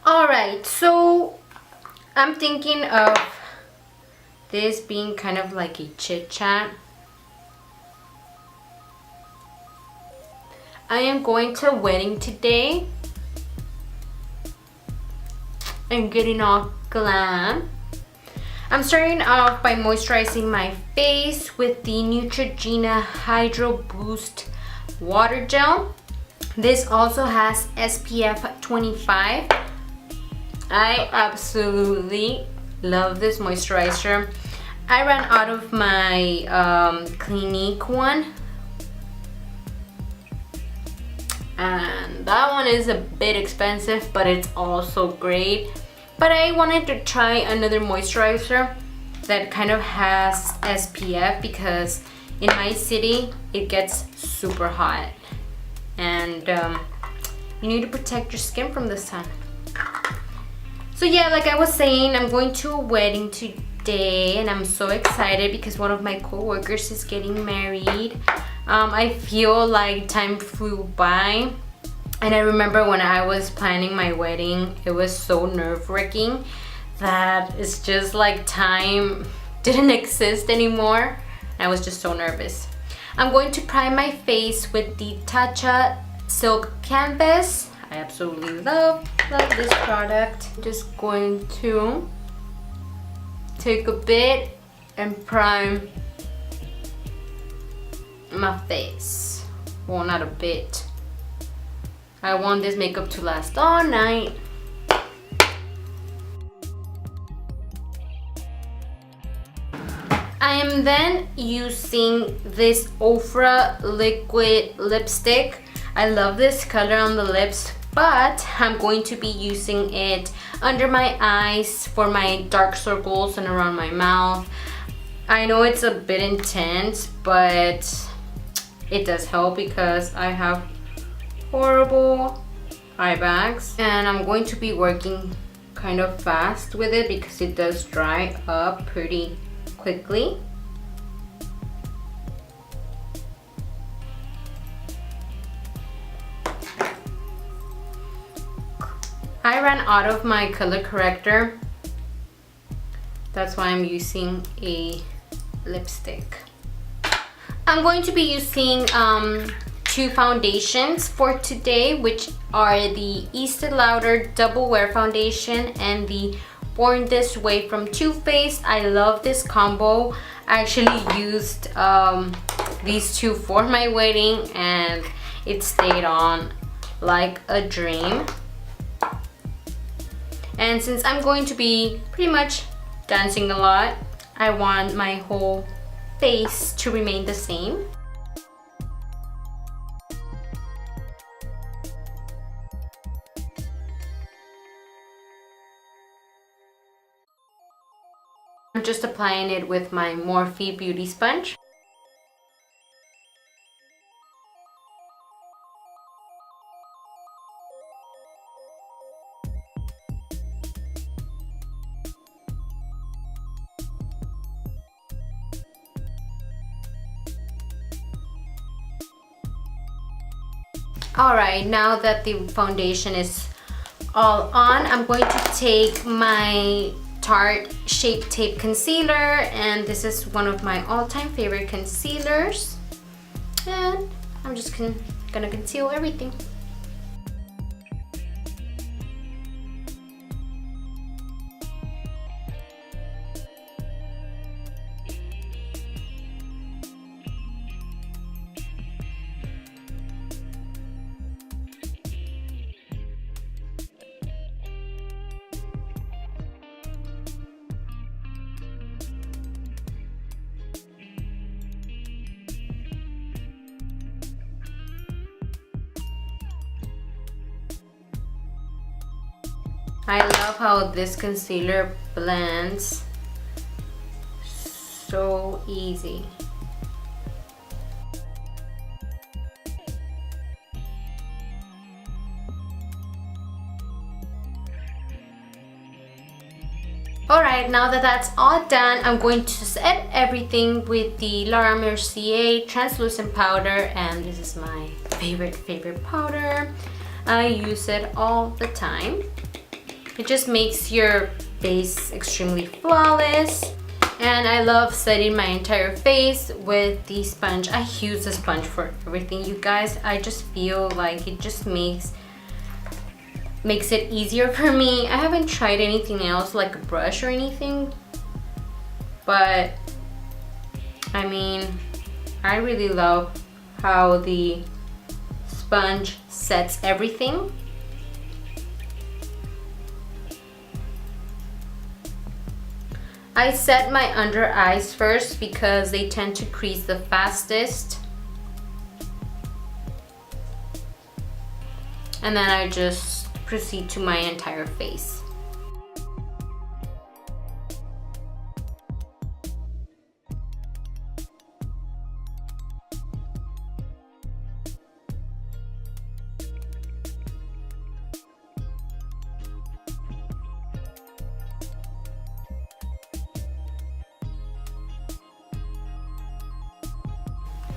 Alright, so I'm thinking of this being kind of like a chit chat. I am going to a wedding today. I'm getting off Glam. I'm starting off by moisturizing my face with the Neutrogena Hydro Boost Water Gel. This also has SPF 25. I absolutely love this moisturizer. I ran out of my Clinique one, and that one is a bit expensive, but it's also great. But I wanted to try another moisturizer that kind of has SPF because in my city it gets super hot, and you need to protect your skin from the sun. So yeah, like I was saying, I'm going to a wedding today and I'm so excited because one of my co-workers is getting married. I feel like time flew by, and I remember when I was planning my wedding, it was so nerve-wracking that it's just like time didn't exist anymore. I was just so nervous. I'm going to prime my face with the Tatcha Silk Canvas. I absolutely love this product. I'm just going to take a bit and prime my face. Well, not a bit. I want this makeup to last all night. I am then using this Ofra liquid lipstick. I love this color on the lips, but I'm going to be using it under my eyes for my dark circles and around my mouth. I know it's a bit intense, but it does help because I have horrible eye bags, and I'm going to be working kind of fast with it because it does dry up pretty quickly. I ran out of my color corrector. That's why I'm using a lipstick. I'm going to be using two foundations for today, which are the Estee Lauder Double Wear Foundation and the Born This Way from Too Faced. I love this combo. I actually used these two for my wedding and it stayed on like a dream. And since I'm going to be pretty much dancing a lot, I want my whole face to remain the same. I'm just applying it with my Morphe Beauty Sponge. Alright, now that the foundation is all on, I'm going to take my Tarte Shape Tape Concealer, and this is one of my all-time favorite concealers, and I'm just gonna conceal everything. I love how this concealer blends so easy. Alright, now that that's all done, I'm going to set everything with the Laura Mercier translucent powder, and this is my favorite powder. I use it all the time. It just makes your face extremely flawless. And I love setting my entire face with the sponge. I use the sponge for everything, you guys. I just feel like it just makes it easier for me. I haven't tried anything else like a brush or anything, but I mean, I really love how the sponge sets everything. I set my under eyes first because they tend to crease the fastest. And then I just proceed to my entire face.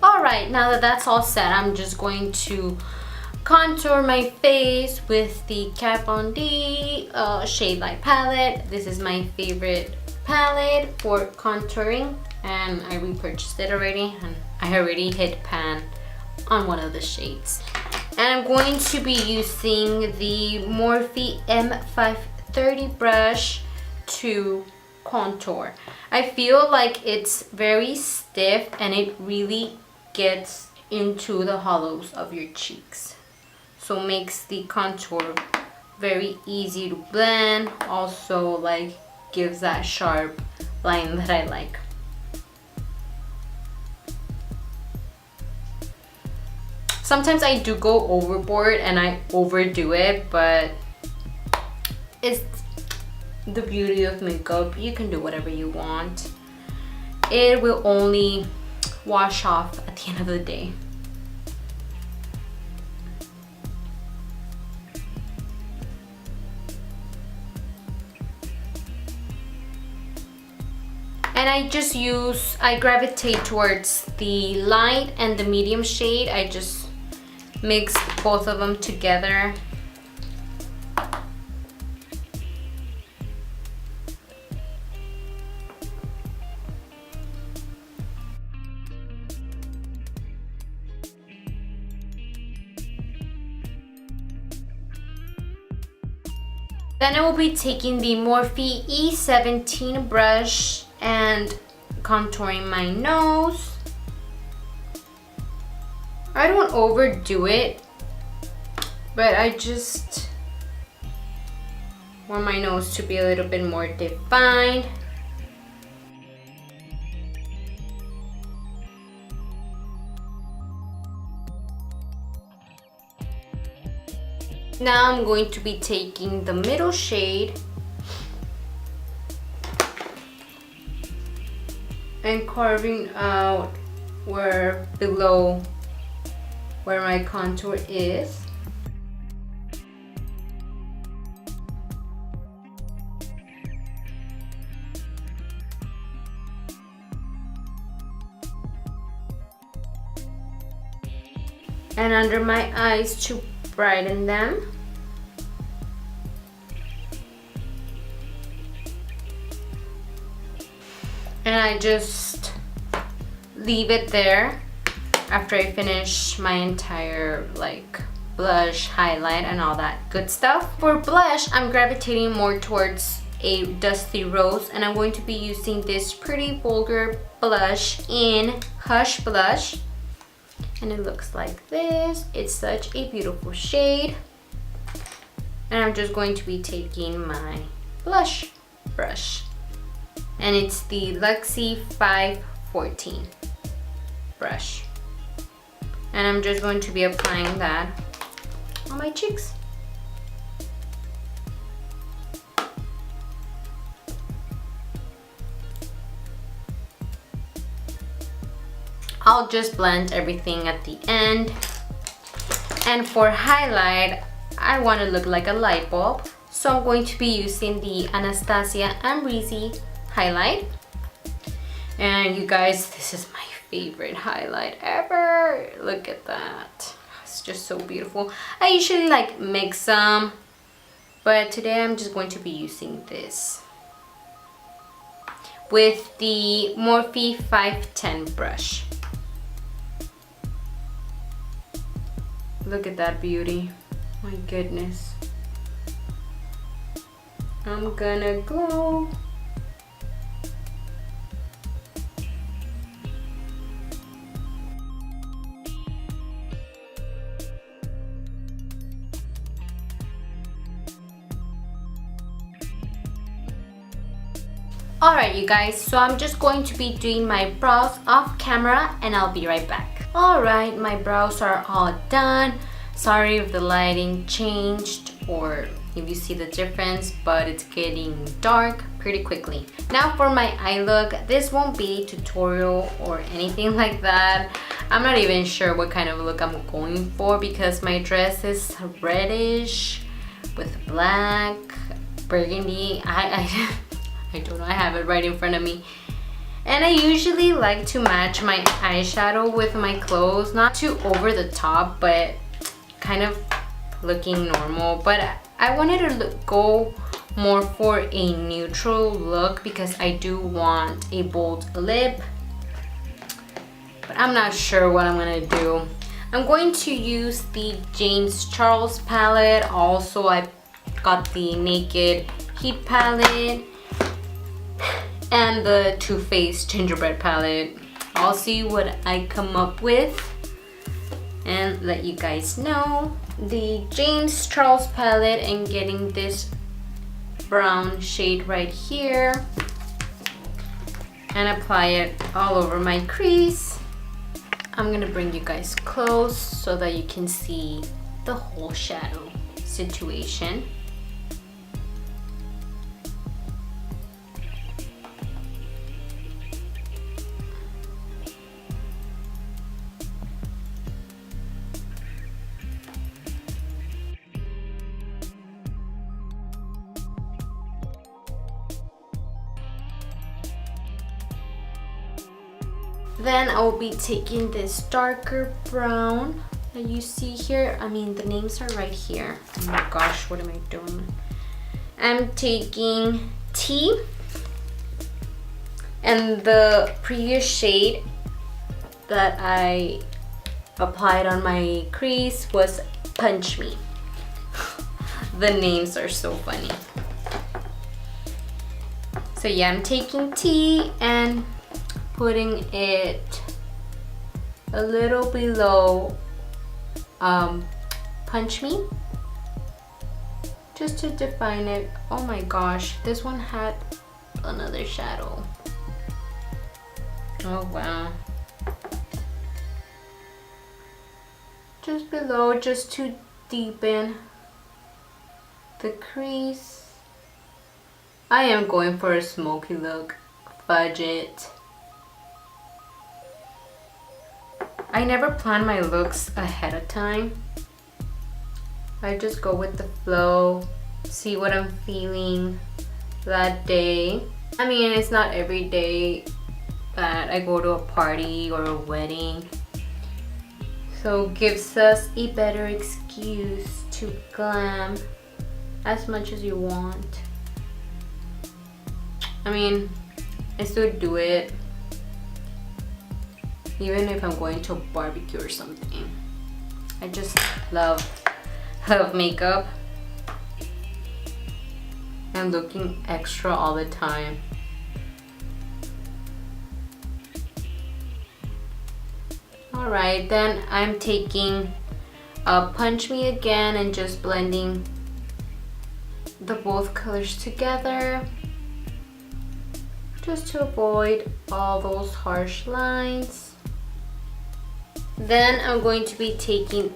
Alright, now that that's all set, I'm just going to contour my face with the Kat Von D Shade Light palette. This is my favorite palette for contouring, and I repurchased it already, and I already hit pan on one of the shades. And I'm going to be using the Morphe M530 brush to contour. I feel like it's very stiff and it really gets into the hollows of your cheeks, so makes the contour very easy to blend. Also, like, gives that sharp line that I like. Sometimes I do go overboard and I overdo it, but it's the beauty of makeup. You can do whatever you want. It will only wash off at the end of the day. And I gravitate towards the light and the medium shade. I just mix both of them together. Then I will be taking the Morphe E17 brush and contouring my nose. I don't overdo it, but I just want my nose to be a little bit more defined. Now I'm going to be taking the middle shade and carving out below where my contour is. And under my eyes to brighten them. And I just leave it there after I finish my entire like blush, highlight, and all that good stuff. For blush, I'm gravitating more towards a dusty rose, and I'm going to be using this Pretty Vulgar blush in Hush Blush. And it looks like this. It's such a beautiful shade. And I'm just going to be taking my blush brush. And it's the Luxie 514 brush. And I'm just going to be applying that on my cheeks. I'll just blend everything at the end. And for highlight, I want to look like a light bulb. So I'm going to be using the Anastasia Amrezy highlight. And you guys, this is my favorite highlight ever. Look at that. It's just so beautiful. I usually like mix some But today I'm just going to be using this with the Morphe 510 brush. Look at that beauty. My goodness. I'm gonna go. Alright you guys, so I'm just going to be doing my brows off camera and I'll be right back. Alright, my brows are all done. Sorry if the lighting changed or if you see the difference, but it's getting dark pretty quickly. Now for my eye look, this won't be a tutorial or anything like that. I'm not even sure what kind of look I'm going for because my dress is reddish with black, burgundy. I don't know, I have it right in front of me. And I usually like to match my eyeshadow with my clothes, not too over the top, but kind of looking normal. But I wanted to go more for a neutral look because I do want a bold lip. But I'm not sure what I'm gonna do. I'm going to use the James Charles palette. Also, I got the Naked Heat palette and the Too Faced Gingerbread palette. I'll see what I come up with and let you guys know. The James Charles palette and getting this brown shade right here and apply it all over my crease. I'm gonna bring you guys close so that you can see the whole shadow situation. Then I will be taking this darker brown that you see here. I mean, the names are right here. Oh my gosh, what am I doing? I'm taking T, and the previous shade that I applied on my crease was Punch Me. The names are so funny. So yeah, I'm taking T and putting it a little below Punch Me, just to define it. Oh my gosh, this one had another shadow. Oh wow. Just below, just to deepen the crease. I am going for a smoky look. Fudge it. I never plan my looks ahead of time. I just go with the flow, see what I'm feeling that day. I mean, it's not every day that I go to a party or a wedding. So it gives us a better excuse to glam as much as you want. I mean, I still do it even if I'm going to a barbecue or something. I just love makeup and looking extra all the time. Alright, then I'm taking Punch Me again and just blending the both colors together just to avoid all those harsh lines. Then I'm going to be taking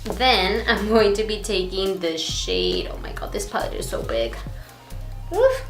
the shade, oh my god, this palette is so big. Oof.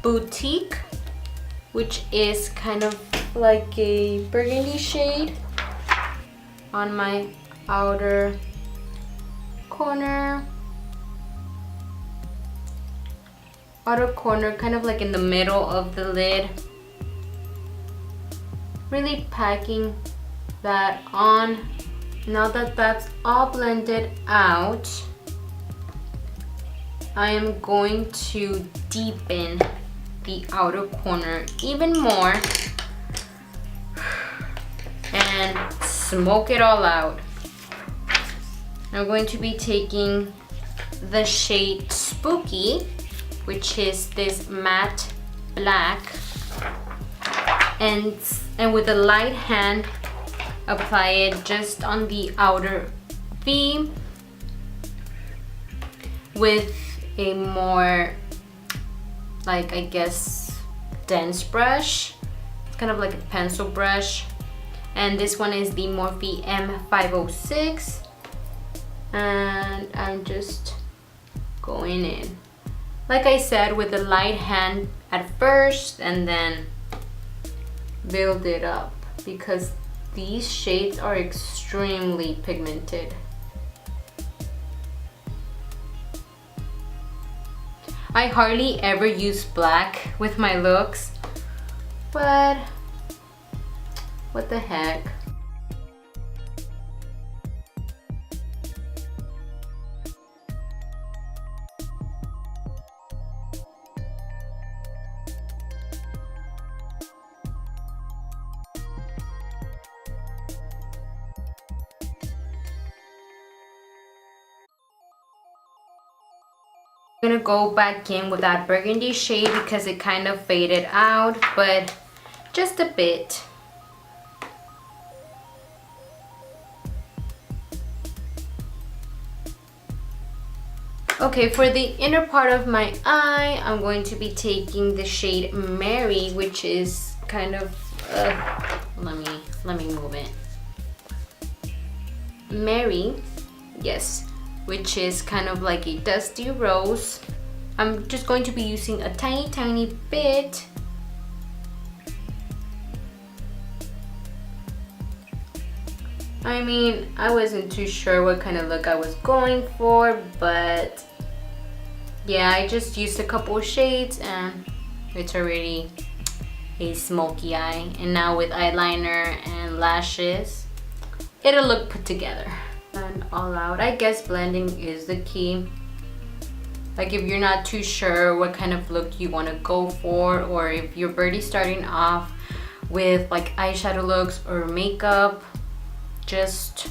Boutique, which is kind of like a burgundy shade on my outer corner. Outer corner, kind of like in the middle of the lid. Really packing that on. Now that that's all blended out, I am going to deepen the outer corner even more and smoke it all out. I'm going to be taking the shade Spooky, which is this matte black, and with a light hand apply it just on the outer V with a more, like, I guess, dense brush. It's kind of like a pencil brush, and this one is the Morphe M506, and I'm just going in, like I said, with a light hand at first and then build it up, because these shades are extremely pigmented. I hardly ever use black with my looks, but what the heck. I'm gonna go back in with that burgundy shade because it kind of faded out, but just a bit. Okay, for the inner part of my eye, I'm going to be taking the shade Mary, which is kind of, let me move it. Mary, yes, which is kind of like a dusty rose. I'm just going to be using a tiny bit. I mean, I wasn't too sure what kind of look I was going for, but yeah, I just used a couple of shades and it's already a smoky eye. And now with eyeliner and lashes, it'll look put together. And all out, I guess blending is the key. Like if you're not too sure what kind of look you want to go for, or if you're already starting off with like eyeshadow looks or makeup, just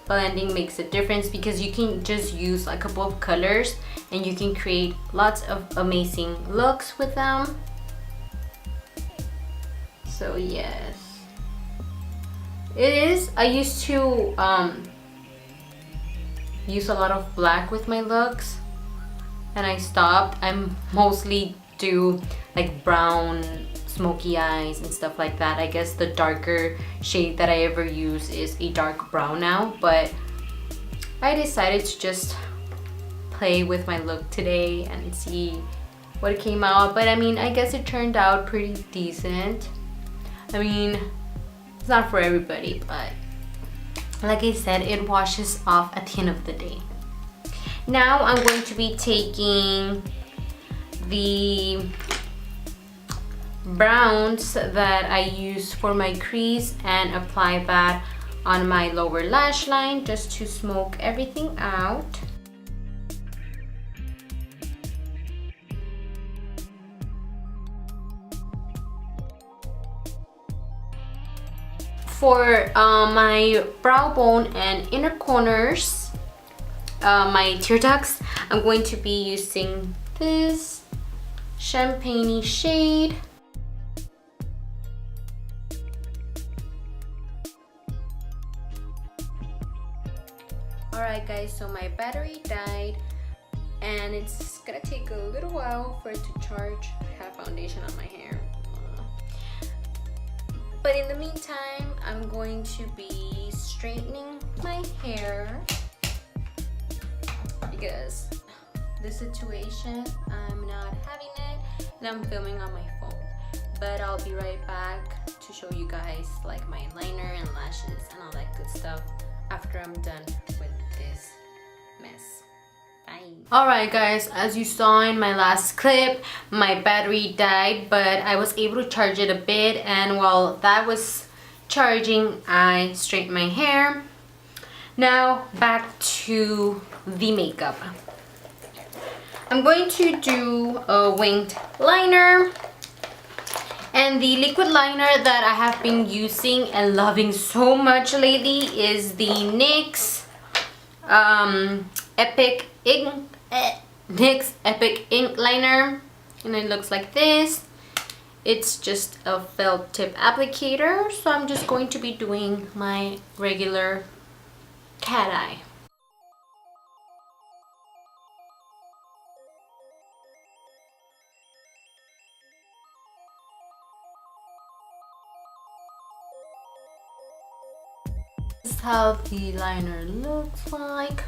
blending makes a difference, because you can just use a couple of colors and you can create lots of amazing looks with them. So yes, it is. I used to use a lot of black with my looks and I stopped. I mostly do like brown smoky eyes and stuff like that. I guess the darker shade that I ever use is a dark brown now, but I decided to just play with my look today and see what came out. But I mean, I guess it turned out pretty decent. I mean, it's not for everybody, but like I said, it washes off at the end of the day. Now I'm going to be taking the browns that I use for my crease and apply that on my lower lash line just to smoke everything out. For my brow bone and inner corners, my tear ducts, I'm going to be using this champagne shade. Alright guys, so my battery died and it's gonna take a little while for it to charge. I have foundation on my hair. But in the meantime, I'm going to be straightening my hair because the situation, I'm not having it and I'm filming on my phone. But I'll be right back to show you guys like my liner and lashes and all that good stuff after I'm done with this mess. Bye. Alright guys, as you saw in my last clip, my battery died, but I was able to charge it a bit, and while that was charging, I straightened my hair. Now back to the makeup. I'm going to do a winged liner. And the liquid liner that I have been using and loving so much lately is the NYX NYX Epic Ink Liner. And it looks like this. It's just a felt tip applicator, so I'm just going to be doing my regular cat eye. This is how the liner looks like.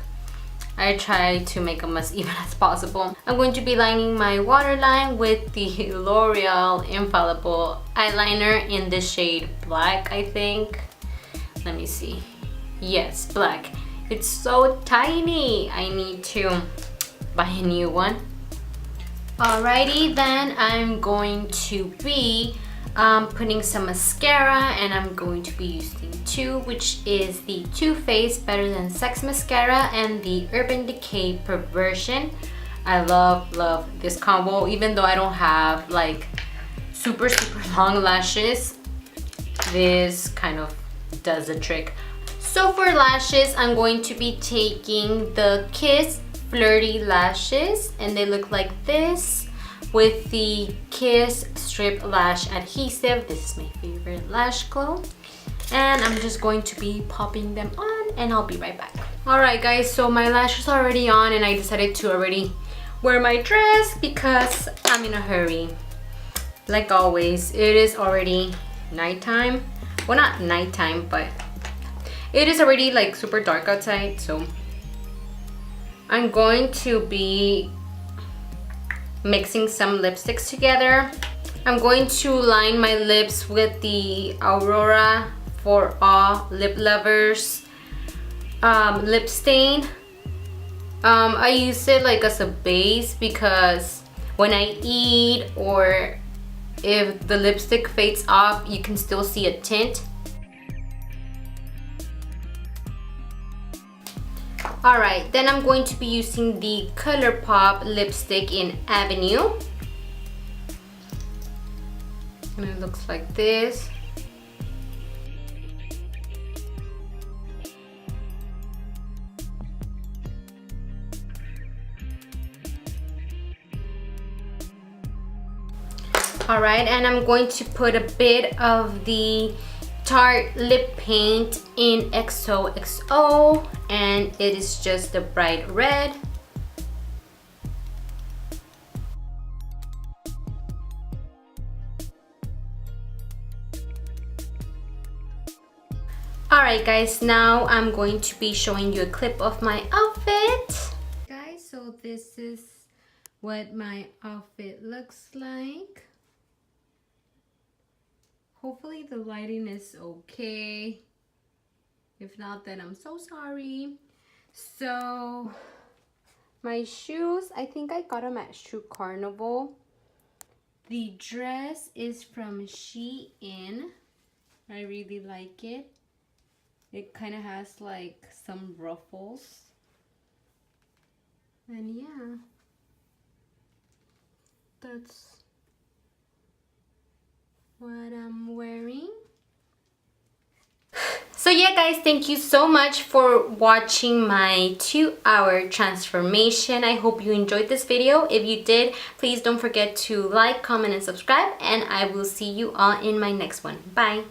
I try to make them as even as possible. I'm going to be lining my waterline with the L'Oreal Infallible eyeliner in the shade black, I think. Let me see. Yes, black. It's so tiny. I need to buy a new one. Alrighty, then I'm going to be putting some mascara, and I'm going to be using two, which is the Too Faced Better Than Sex mascara and the Urban Decay Perversion. I love this combo, even though I don't have like super long lashes. This kind of does the trick. So for lashes, I'm going to be taking the Kiss Flirty Lashes, and they look like this with the Kiss Strip Lash Adhesive. This is my favorite lash glue. And I'm just going to be popping them on, and I'll be right back. Alright guys, so my lashes are already on, and I decided to already wear my dress because I'm in a hurry. Like always, it is already nighttime. Well, not nighttime, but it is already like super dark outside, so I'm going to be mixing some lipsticks together. I'm going to line my lips with the Aurora For All Lip Lovers lip stain. I use it like as a base because when I eat or if the lipstick fades off, you can still see a tint. Alright, then I'm going to be using the ColourPop lipstick in Avenue. And it looks like this. Alright, and I'm going to put a bit of the Tarte lip paint in XOXO, and it is just a bright red. Alright guys, now I'm going to be showing you a clip of my outfit. Guys, so this is what my outfit looks like. Hopefully the lighting is okay. If not, then I'm so sorry. So my shoes, I think I got them at Shoe Carnival. The dress is from Shein. I really like it. It kind of has like some ruffles. And yeah, that's what I'm wearing. So yeah guys, thank you so much for watching my 2-hour transformation. I hope you enjoyed this video. If you did, please don't forget to like, comment, and subscribe, and I will see you all in my next one. Bye.